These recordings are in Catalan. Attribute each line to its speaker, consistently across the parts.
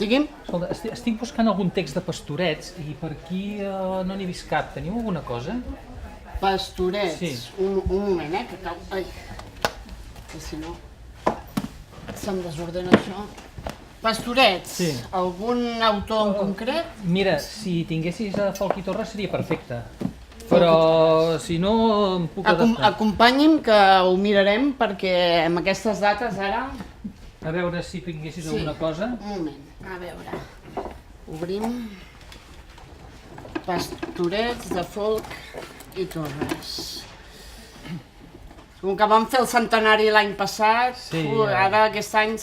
Speaker 1: Digui'm.
Speaker 2: Escolta, estic buscant algun text de Pastorets i per aquí no n'he vist cap. Teniu alguna cosa?
Speaker 1: Pastorets.
Speaker 2: Sí.
Speaker 1: Un moment, que cau... Ai, que si no se'm desordena això. Pastorets.
Speaker 2: Sí.
Speaker 1: Algun autor en concret?
Speaker 2: Mira, si tinguessis a Folch i Torres seria perfecte. Però si no em puc adaptar.
Speaker 1: Acompanyi'm que ho mirarem perquè amb aquestes dates ara...
Speaker 2: A veure si tinguessis alguna cosa.
Speaker 1: Un moment, a veure. Obrim. Pastorets de Folch i Torres. Com que vam fer el centenari l'any passat, ara aquest any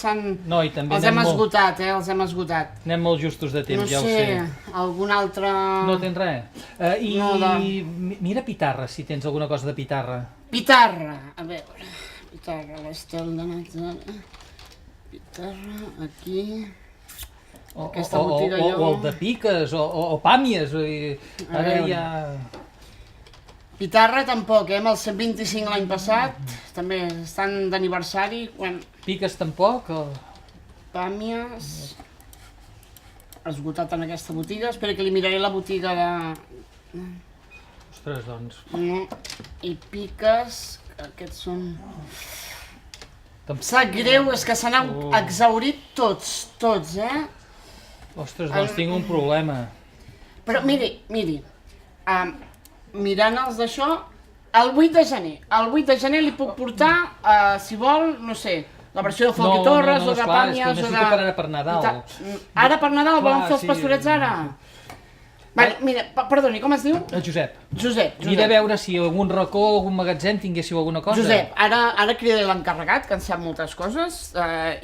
Speaker 2: No, i també
Speaker 1: els hem esgotat, els hem esgotat.
Speaker 2: Anem molt justos de temps, ja ho sé.
Speaker 1: No sé, algun altre...
Speaker 2: No tens res? Mira Pitarra, si tens alguna cosa de Pitarra.
Speaker 1: Pitarra, a veure. Pitarra, l'Estel de Nazaré. Pitarra, aquí... Aquesta botiga jo...
Speaker 2: O el de Piques, o Pàmies. Ara ja...
Speaker 1: Pitarra tampoc, amb el 125 l'any passat, també estan d'aniversari.
Speaker 2: Piques tampoc?
Speaker 1: Pàmies... Esgotat en aquesta botiga, espera que li miraré la botiga de...
Speaker 2: Ostres, doncs...
Speaker 1: No, i Piques, aquests són... Sap greu, és que s'han exhaurit tots,
Speaker 2: Ostres, doncs tinc un problema.
Speaker 1: Però miri, mirant els d'això, el 8 de gener. El 8 de gener li puc portar, si vol, no sé, la versió de Folch i Torres o de Pàmies o de...
Speaker 2: No, necessito per ara per Nadal.
Speaker 1: Ara per Nadal volen fer els pastorets ara? Mira, perdoni, com es diu?
Speaker 2: Josep.
Speaker 1: Josep.
Speaker 2: Mira a veure si algun racó, algun magatzem tinguéssiu alguna cosa.
Speaker 1: Josep, ara cridaré l'encarregat, que en sap moltes coses,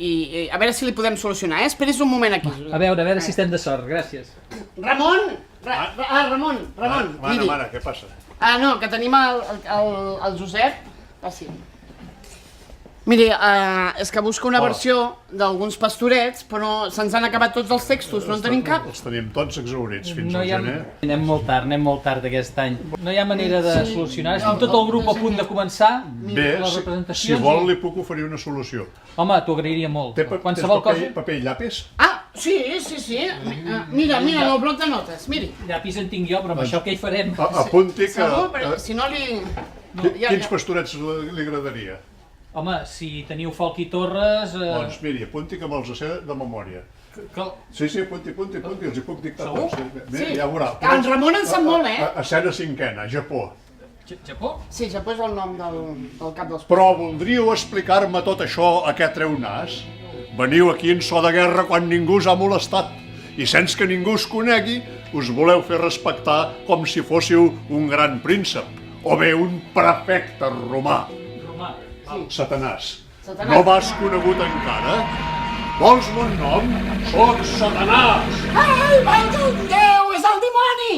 Speaker 1: i a veure si li podem solucionar, Esperis un moment aquí.
Speaker 2: A veure si estem de sort, gràcies.
Speaker 1: Ramon! Ramon, miri.
Speaker 3: Mare, què passa?
Speaker 1: No, que tenim el Josep. Passi. Miri, és que busca una versió d'alguns pastorets, però se'ns han acabat tots els textos, no en tenim cap.
Speaker 3: Els tenim tots exhaurits fins al gener.
Speaker 2: Anem molt tard aquest any. No hi ha manera de solucionar, estem tot el grup a punt de començar les representacions.
Speaker 3: Si vol li puc oferir una solució.
Speaker 2: Home, t'ho agrairia molt.
Speaker 3: Qualsevol cosa... paper i llapis?
Speaker 1: Sí. Mira, en el bloc de notes, miri.
Speaker 2: Llapis en tinc jo, però amb això què hi farem?
Speaker 3: Apunti que...
Speaker 1: Segur, perquè si no li...
Speaker 3: Quins pastorets li agradaria?
Speaker 2: Home, si teniu Folch i Torres...
Speaker 3: Doncs miri, apunti que me'ls sé de memòria. Sí, apunti, els hi puc dictar tots.
Speaker 1: Sí,
Speaker 3: ja veurà.
Speaker 1: en Ramon en sap molt,
Speaker 3: Escena cinquena, Japó.
Speaker 2: Japó?
Speaker 1: Sí, Japó és el nom del cap dels...
Speaker 3: Però voldríeu explicar-me tot això a què treu nas? Veniu aquí en so de guerra quan ningú us ha molestat. I sense que ningú us conegui, us voleu fer respectar com si fóssiu un gran príncep. O bé un prefecte romà. Satanàs. No m'has conegut encara? Vols mon nom? Soc Satanàs!
Speaker 1: Ai, valga'm Déu, és el dimoni!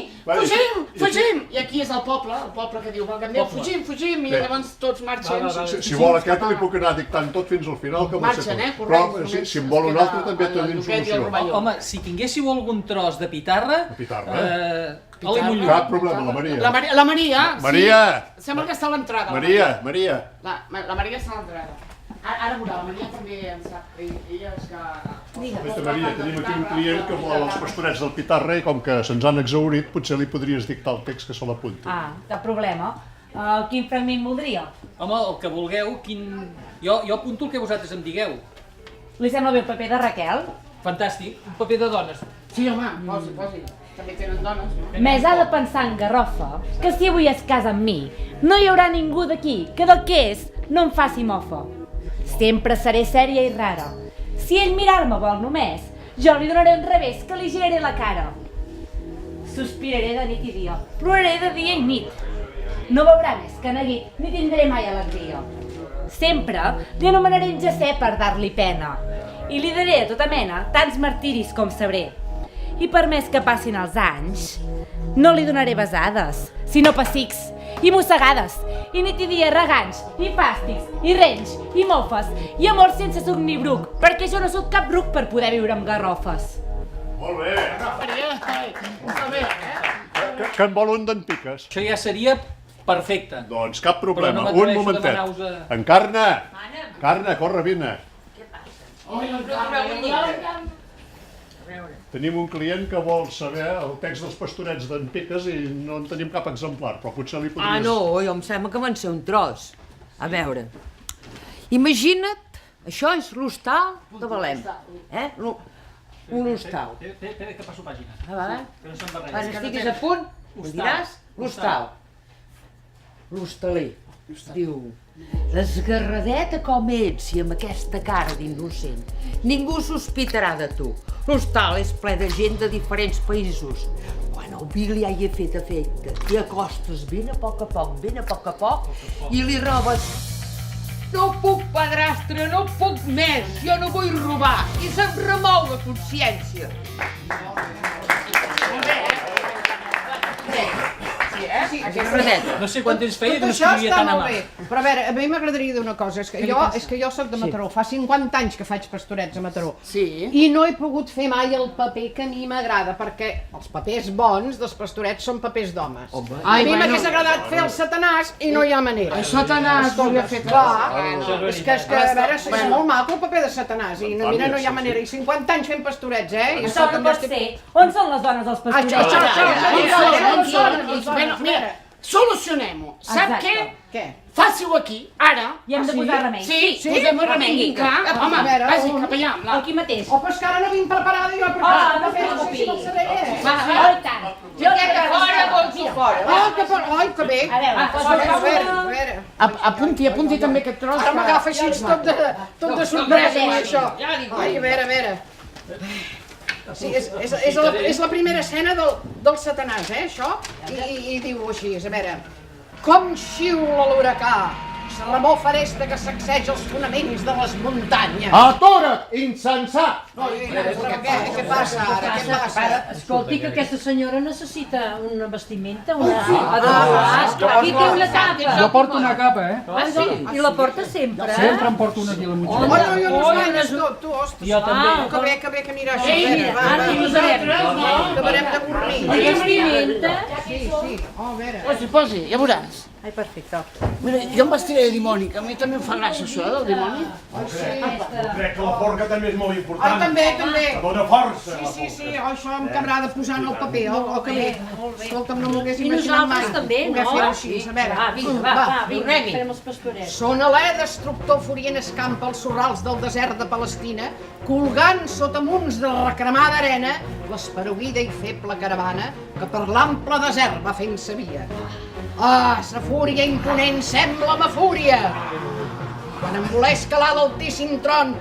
Speaker 1: Fugim! I aquí és el poble que diu, valga'm Déu, fugim, i llavors tots marxen.
Speaker 3: Si vol aquest li puc anar dictant tot fins al final.
Speaker 1: Marxen,
Speaker 3: correcte. Però si en vol un altre també tenim solució.
Speaker 2: Home, si tinguéssiu algun tros de Pitarra...
Speaker 3: Cap problema, la Maria.
Speaker 1: La Maria,
Speaker 3: Maria!
Speaker 1: Sembla que està a l'entrada.
Speaker 3: Maria!
Speaker 1: La Maria està a l'entrada. Ara veurà, la Maria també en sap. Ella és que...
Speaker 3: Maria, tenim aquí un client que vol els pastorets del Pitarra i com que se'ns han exhaurit, potser li podries dictar el text que se l'apunti.
Speaker 4: Cap problema. Quin fragment voldria?
Speaker 2: Home, el que vulgueu, Jo apunto el que vosaltres em digueu.
Speaker 4: Li sembla bé el paper de Raquel?
Speaker 2: Fantàstic, un paper de dones.
Speaker 1: Sí, home, posi. També tenen dones, no?
Speaker 4: Més ha de pensar en Garrofa que si avui es casa amb mi, no hi haurà ningú d'aquí que del que és no em faci mofa. Sempre seré sèria i rara. Si ell mirar-me vol només, jo li donaré un revés que li giraré la cara. Sospiraré de nit i dia, ploraré de dia i nit. No veurà més que neguit ni tindré mai alegria. Sempre li anomenaré en Jacé per dar-li pena i li daré a tota mena tants martiris com sabré. I per més que passin els anys, no li donaré besades, sinó pessics i mossegades, i nit i dia regants, i fàstics, i renys, i mofes, i amor sense suc ni bruc, perquè jo no sóc cap ruc per poder viure amb garrofes.
Speaker 3: Molt bé! Que en vol un d'en Piques?
Speaker 2: Això ja seria perfecte.
Speaker 3: Doncs cap problema, un momentet. Encarna, corre, vine.
Speaker 1: Oi, l'encarna.
Speaker 3: Tenim un client que vol saber el text dels pastorets d'en Piques i no en tenim cap exemplar, però potser li podries...
Speaker 5: Ah, no, jo em sembla que van ser un tros. A veure, imagina't, això és l'hostal de Belém, un hostal.
Speaker 2: Espera que passo pàgina.
Speaker 5: Va.
Speaker 2: Que no se'n barregi.
Speaker 5: Quan estiguis a punt, em diràs l'hostal. L'hostaler. Diu, esgarradeta com ets i amb aquesta cara d'innocent, ningú sospitarà de tu. L'hostal és ple de gent de diferents països. Quan el vi li hagi fet efecte, t'hi acostes ben a poc, i li robes. No puc, padrastre, no puc més, jo no vull robar, i se'm remou la consciència.
Speaker 2: No sé quant temps feia que no
Speaker 6: Això
Speaker 2: escrivia
Speaker 6: està
Speaker 2: tan a
Speaker 6: molt
Speaker 2: mà.
Speaker 6: bé, però a veure, a mi m'agradaria dir una cosa, és que jo soc de Mataró, fa 50 anys que faig pastorets a Mataró,
Speaker 1: Sí.
Speaker 6: i no he pogut fer mai el paper que a mi m'agrada, perquè els papers bons dels pastorets són papers d'homes. A mi m'hagués agradat fer el Satanàs i no hi ha manera.
Speaker 1: El Satanàs ho havia fet.
Speaker 6: Clar, és que a veure, és molt maco el paper de Satanàs, i mira, no hi ha manera, i 50 anys fent pastorets, I
Speaker 4: Això no pot ser. On són les dones dels pastorets?
Speaker 1: Bueno, mira, solucionem-ho. Sap
Speaker 4: Exacte.
Speaker 1: què?
Speaker 6: Què?
Speaker 1: Faci-ho aquí, ara.
Speaker 4: I hem de posar remei.
Speaker 1: Sí, posem remei, clar. Home,
Speaker 6: A veure,
Speaker 1: vagi
Speaker 6: un-
Speaker 1: cap allà. amb la-
Speaker 4: Aquí mateix.
Speaker 6: Oh, però és que ara no vinc preparada jo, perquè
Speaker 4: no
Speaker 6: fer
Speaker 4: preocupi.
Speaker 6: si me'l saber.
Speaker 4: Oh, i tant. Jo
Speaker 5: Fora.
Speaker 6: Ai, que bé.
Speaker 4: A veure,
Speaker 6: A veure.
Speaker 1: Apunti també aquest tros.
Speaker 6: Ara m'agafa així tot de sorpresa, això. Ai, a veure. Sí, és la primera escena del Satanàs, això? I diu així, a veure. Com xiula l'huracà, remor feresta que sacseja els fonaments de les muntanyes.
Speaker 3: Atora't, insensat!
Speaker 6: Què passa ara? Què passa?
Speaker 7: Escolti, que aquesta senyora necessita una vestimenta,
Speaker 5: Aquí té una capa.
Speaker 8: Jo porto una capa,
Speaker 5: Ah, sí?
Speaker 7: I la porta sempre,
Speaker 8: Sempre em porto una aquí a la motxilla.
Speaker 6: Oh, no, jo no es gaires, tu, ostres.
Speaker 2: Jo també.
Speaker 6: Que bé que anirà això.
Speaker 7: Ara hi posarem.
Speaker 6: Acabarem de gornir.
Speaker 7: La vestimenta.
Speaker 6: Sí, oh, a veure.
Speaker 1: Posi, ja veuràs.
Speaker 7: Ai, perfecte.
Speaker 1: Mira, jo em vestiré de dimoni, que a mi també em fa gràcia això, del dimoni.
Speaker 9: Crec que la forca també és molt important.
Speaker 6: També.
Speaker 9: Que dona força.
Speaker 6: Sí, això em acabarà de posar en el paper, que bé. Escolta'm, no m'ho hagués
Speaker 7: I
Speaker 6: imaginat mai.
Speaker 7: nosaltres també,
Speaker 6: Poder
Speaker 7: no?
Speaker 6: fer-ho així, a veure.
Speaker 7: Va, farem els pastorets.
Speaker 6: Son alè destructor furient escampa els sorrals del desert de Palestina, colgant sota munts de recremada arena l'esperuïda i feble caravana que per l'ample desert va fent sa via. Ah, sa fúria imponent sembla ma fúria! Quan em voler escalar l'altíssim tron,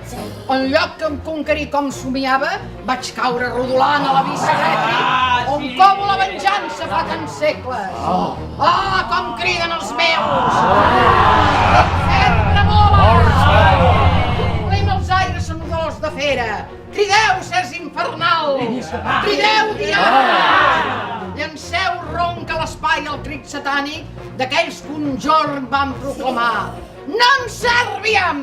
Speaker 6: en lloc que em conquerir com somiava, vaig caure rodolant a l'abís secret, on covo la venjança fa tants segles. Ah, com criden els meus! Omplim els aires sonors de fera! Crideu, sers infernal! Crideu, diable! Llanceu ronca a l'espai el crit satànic d'aquells que un jorn van proclamar. Non serviam!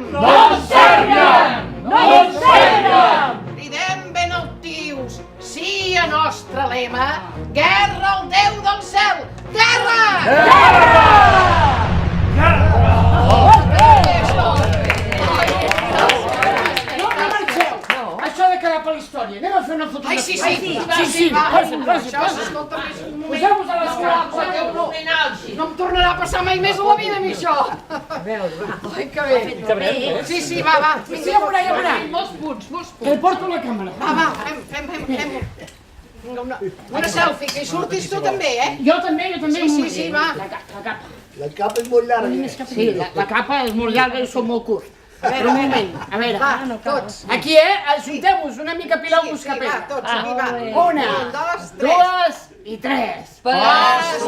Speaker 6: Cridem ben altius, sí a nostre lema, guerra al Déu del cel! Guerra!
Speaker 1: Això de quedar per la història. Anem a fer una fotografia.
Speaker 6: Ai, sí, escolta, un moment.
Speaker 1: Poseu-vos a l'escala.
Speaker 6: No em tornarà a passar mai més a la vida, a mi, això. Ai, que bé. Sí, va.
Speaker 1: Sí, ja veurà.
Speaker 6: Molts punts.
Speaker 1: Que porto la càmera.
Speaker 6: Va, fem. Una selfie, que hi surtis tu també,
Speaker 1: Jo també.
Speaker 6: Sí, va.
Speaker 9: La capa és molt llarga.
Speaker 1: Sí, la capa és molt llarga i som molt curts. Però un moment, a veure.
Speaker 6: Va, tots.
Speaker 1: Aquí, ajunteu-vos una mica, pileu-vos
Speaker 6: Va,
Speaker 1: capell.
Speaker 6: tots, aquí va.
Speaker 1: Una,
Speaker 6: Un, dos, tres.
Speaker 1: dues i tres.
Speaker 5: Pastorets!